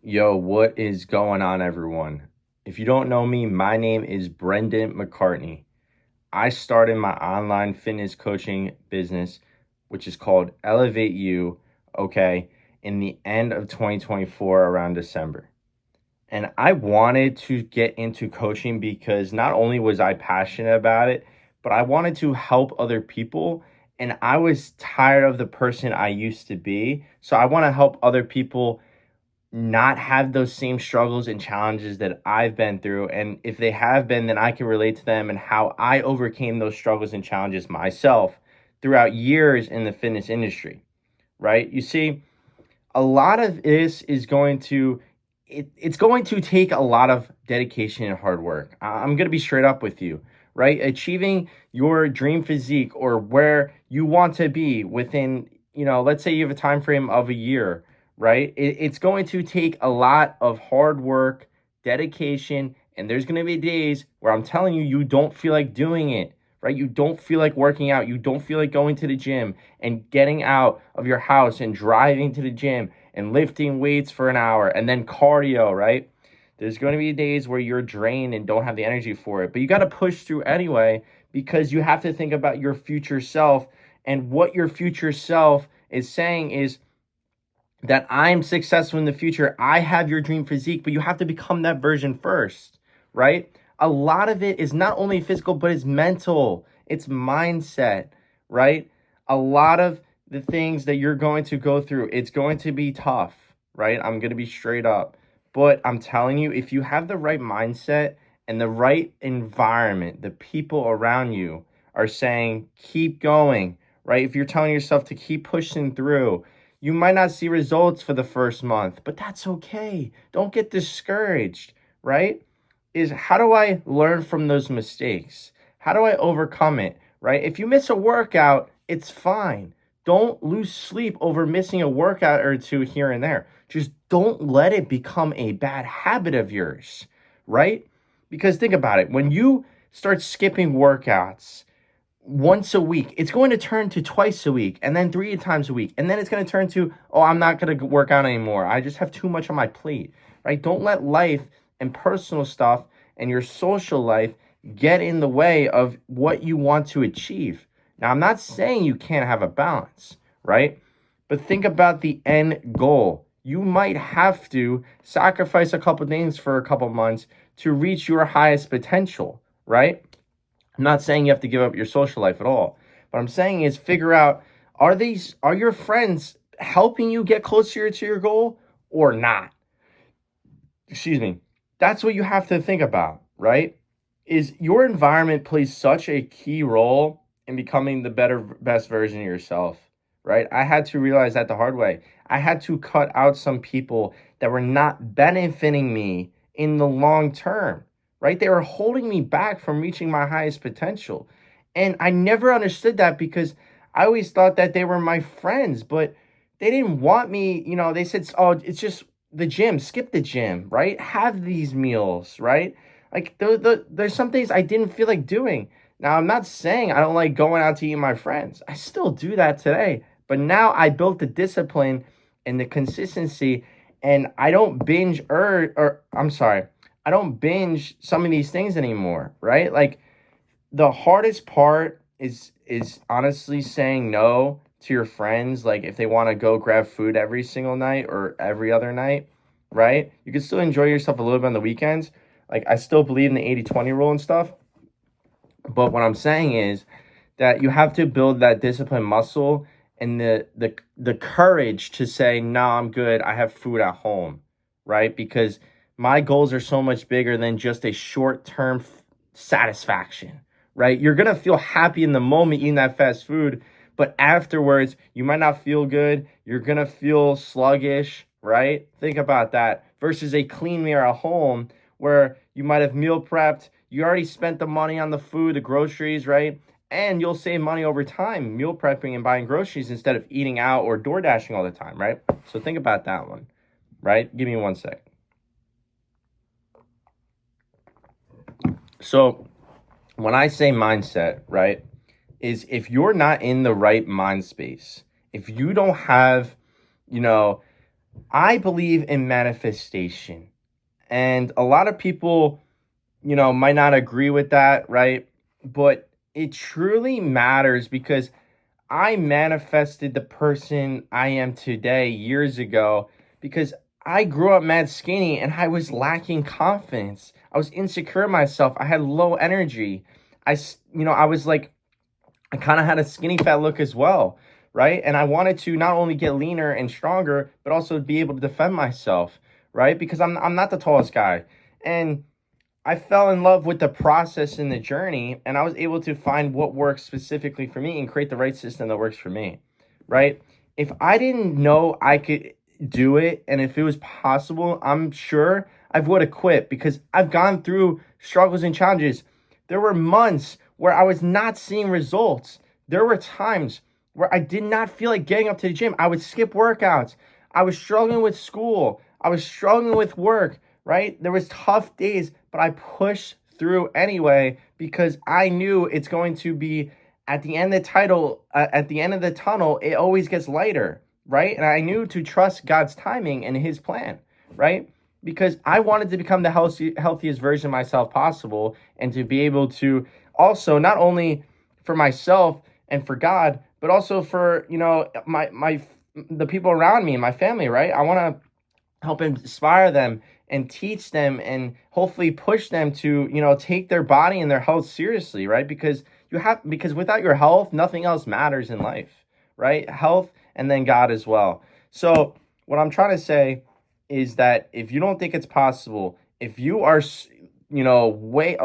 Yo, what is going on, everyone? If you don't know me, my name is Brendan McCartney. I started my online fitness coaching business, which is called Elevate You, okay, in the end of 2024 around December. And I wanted to get into coaching because not only was I passionate about it, but I wanted to help other people. And I was tired of the person I used to be. So I want to help other people not have those same struggles and challenges that I've been through. And if they have been, then I can relate to them and how I overcame those struggles and challenges myself throughout years in the fitness industry, right? You see, a lot of this is going to it's going to take a lot of dedication and hard work. I'm going to be straight up with you, right? Achieving your dream physique or where you want to be within, let's say you have a time frame of a year, right? It's going to take a lot of hard work, dedication, and there's going to be days where I'm telling you, you don't feel like doing it, right? You don't feel like working out. You don't feel like going to the gym and getting out of your house and driving to the gym and lifting weights for an hour and then cardio, right? There's going to be days where you're drained and don't have the energy for it, but you got to push through anyway because you have to think about your future self. And what your future self is saying is that I'm successful in the future. I have your dream physique, but you have to become that version first, right? A lot of it is not only physical, but it's mental, it's mindset, right? A lot of the things that you're going to go through, it's going to be tough, right? I'm going to be straight up. But I'm telling you, if you have the right mindset and the right environment, the people around you are saying, keep going, right? If you're telling yourself to keep pushing through, you might not see results for the first month, but that's okay. Don't get discouraged, right? Is how do I learn from those mistakes? How do I overcome it, right? If you miss a workout, it's fine. Don't lose sleep over missing a workout or two here and there. Just don't let it become a bad habit of yours, right? Because think about it. When you start skipping workouts, once a week, it's going to turn to twice a week and then 3 times a week. And then it's going to turn to, oh, I'm not going to work out anymore. I just have too much on my plate, right? Don't let life and personal stuff and your social life get in the way of what you want to achieve. Now, I'm not saying you can't have a balance, right? But think about the end goal. You might have to sacrifice a couple things for a couple months to reach your highest potential, right? I'm not saying you have to give up your social life at all. What I'm saying is figure out, are your friends helping you get closer to your goal or not? Excuse me. That's what you have to think about, right? Is your environment plays such a key role in becoming the best version of yourself, right? I had to realize that the hard way. I had to cut out some people that were not benefiting me in the long term, right? They were holding me back from reaching my highest potential. And I never understood that because I always thought that they were my friends, but they didn't want me, they said, oh, it's just the gym, skip the gym, right? Have these meals, right? Like there's some things I didn't feel like doing. Now, I'm not saying I don't like going out to eat with my friends. I still do that today. But now I built the discipline and the consistency, and I don't binge or I'm sorry, I don't binge some of these things anymore, right? Like the hardest part is honestly saying no to your friends, like if they want to go grab food every single night or every other night, right? You can still enjoy yourself a little bit on the weekends. Like I still believe in the 80-20 rule and stuff. But what I'm saying is that you have to build that discipline muscle and the courage to say, no, I'm good. I have food at home, right? Because my goals are so much bigger than just a short-term satisfaction, right? You're going to feel happy in the moment eating that fast food, but afterwards, you might not feel good. You're going to feel sluggish, right? Think about that versus a clean meal at home where you might have meal prepped. You already spent the money on the food, the groceries, right? And you'll save money over time meal prepping and buying groceries instead of eating out or door dashing all the time, right? So think about that one, right? Give me 1 sec. So when I say mindset, right, is if you're not in the right mind space, if you don't have, you know, I believe in manifestation. And a lot of people, might not agree with that, right? But it truly matters because I manifested the person I am today years ago because I grew up mad skinny and I was lacking confidence. I was insecure in myself. I had low energy. I was like, I kind of had a skinny fat look as well, right? And I wanted to not only get leaner and stronger, but also be able to defend myself, right? Because I'm not the tallest guy. And I fell in love with the process and the journey, and I was able to find what works specifically for me and create the right system that works for me, right? If I didn't know I could do it and if it was possible, I'm sure I would have quit because I've gone through struggles and challenges. There were months where I was not seeing results. There were times where I did not feel like getting up to the gym. I would skip workouts. I was struggling with school. I was struggling with work, right? There was tough days, but I pushed through anyway because I knew it's going to be at the end of at the end of the tunnel, it always gets lighter, right? And I knew to trust God's timing and his plan, right? Because I wanted to become the healthiest version of myself possible and to be able to also not only for myself and for God, but also for, my the people around me and my family, right? I want to help inspire them and teach them and hopefully push them to, take their body and their health seriously, right? Because without your health, nothing else matters in life, right? Health and then God as well. So what I'm trying to say is that if you don't think it's possible, if you are, weight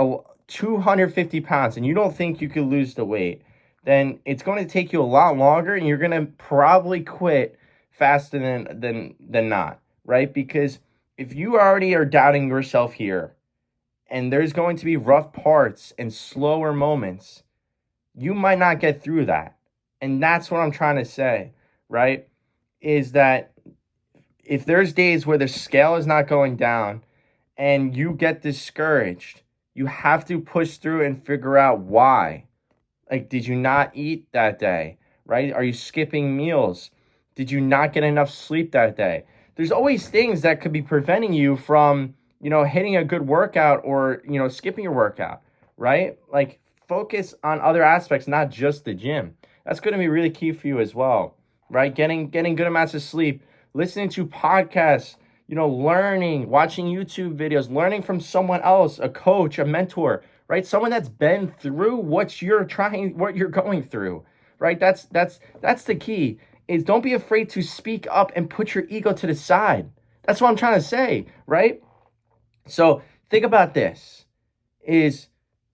250 pounds and you don't think you could lose the weight, then it's going to take you a lot longer and you're going to probably quit faster than not, right? Because if you already are doubting yourself here and there's going to be rough parts and slower moments, you might not get through that. And that's what I'm trying to say, right? Is that if there's days where the scale is not going down and you get discouraged, you have to push through and figure out why. Like, did you not eat that day, right? Are you skipping meals? Did you not get enough sleep that day? There's always things that could be preventing you from, hitting a good workout or, skipping your workout, right? Like, focus on other aspects, not just the gym. That's going to be really key for you as well, right? Getting good amounts of sleep, listening to podcasts, learning, watching YouTube videos, learning from someone else, a coach, a mentor, right? Someone that's been through what you're going through, right? That's the key. Is don't be afraid to speak up and put your ego to the side. That's what I'm trying to say, right? So think about this, is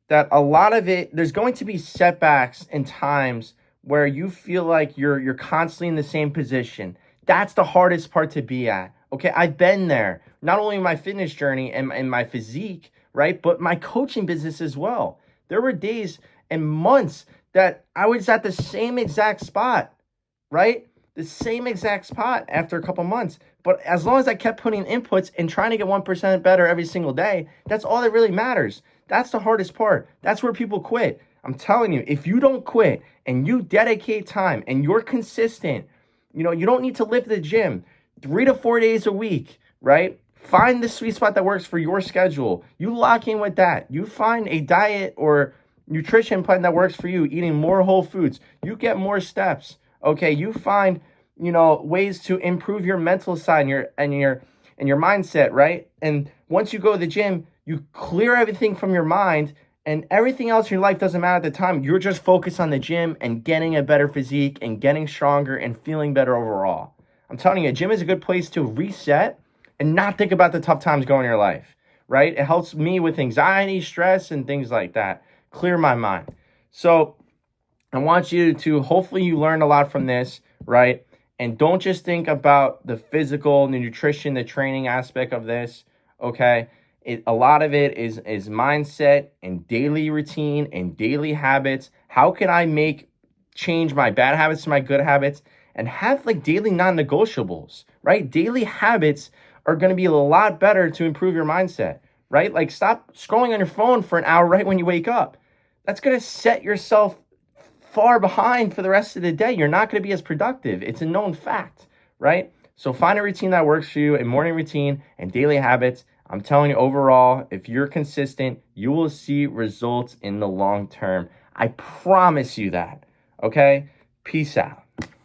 that a lot of it, there's going to be setbacks and times where you feel like you're constantly in the same position. That's the hardest part to be at. Okay, I've been there, not only in my fitness journey and my physique, right, but my coaching business as well. There were days and months that I was at the same exact spot, right? The same exact spot after a couple months. But as long as I kept putting inputs and trying to get 1% better every single day, that's all that really matters. That's the hardest part. That's where people quit. I'm telling you, if you don't quit and you dedicate time and you're consistent, you don't need to lift the gym 3 to 4 days a week, right? Find the sweet spot that works for your schedule. You lock in with that. You find a diet or nutrition plan that works for you, eating more whole foods. You get more steps. Okay, you find, ways to improve your mental side and your mindset, right? And once you go to the gym, you clear everything from your mind and everything else in your life doesn't matter at the time. You're just focused on the gym and getting a better physique and getting stronger and feeling better overall. I'm telling you, gym is a good place to reset and not think about the tough times going in your life, right? It helps me with anxiety, stress, and things like that. Clear my mind. So I want you to, hopefully you learned a lot from this, right? And don't just think about the physical, the nutrition, the training aspect of this, okay? A lot of it is mindset and daily routine and daily habits. How can I change my bad habits to my good habits and have like daily non-negotiables, right? Daily habits are going to be a lot better to improve your mindset, right? Like stop scrolling on your phone for an hour right when you wake up. That's going to set yourself far behind for the rest of the day. You're not going to be as productive. It's a known fact, right? So find a routine that works for you, a morning routine and daily habits. I'm telling you, overall, if you're consistent, you will see results in the long term. I promise you that. Okay? Peace out.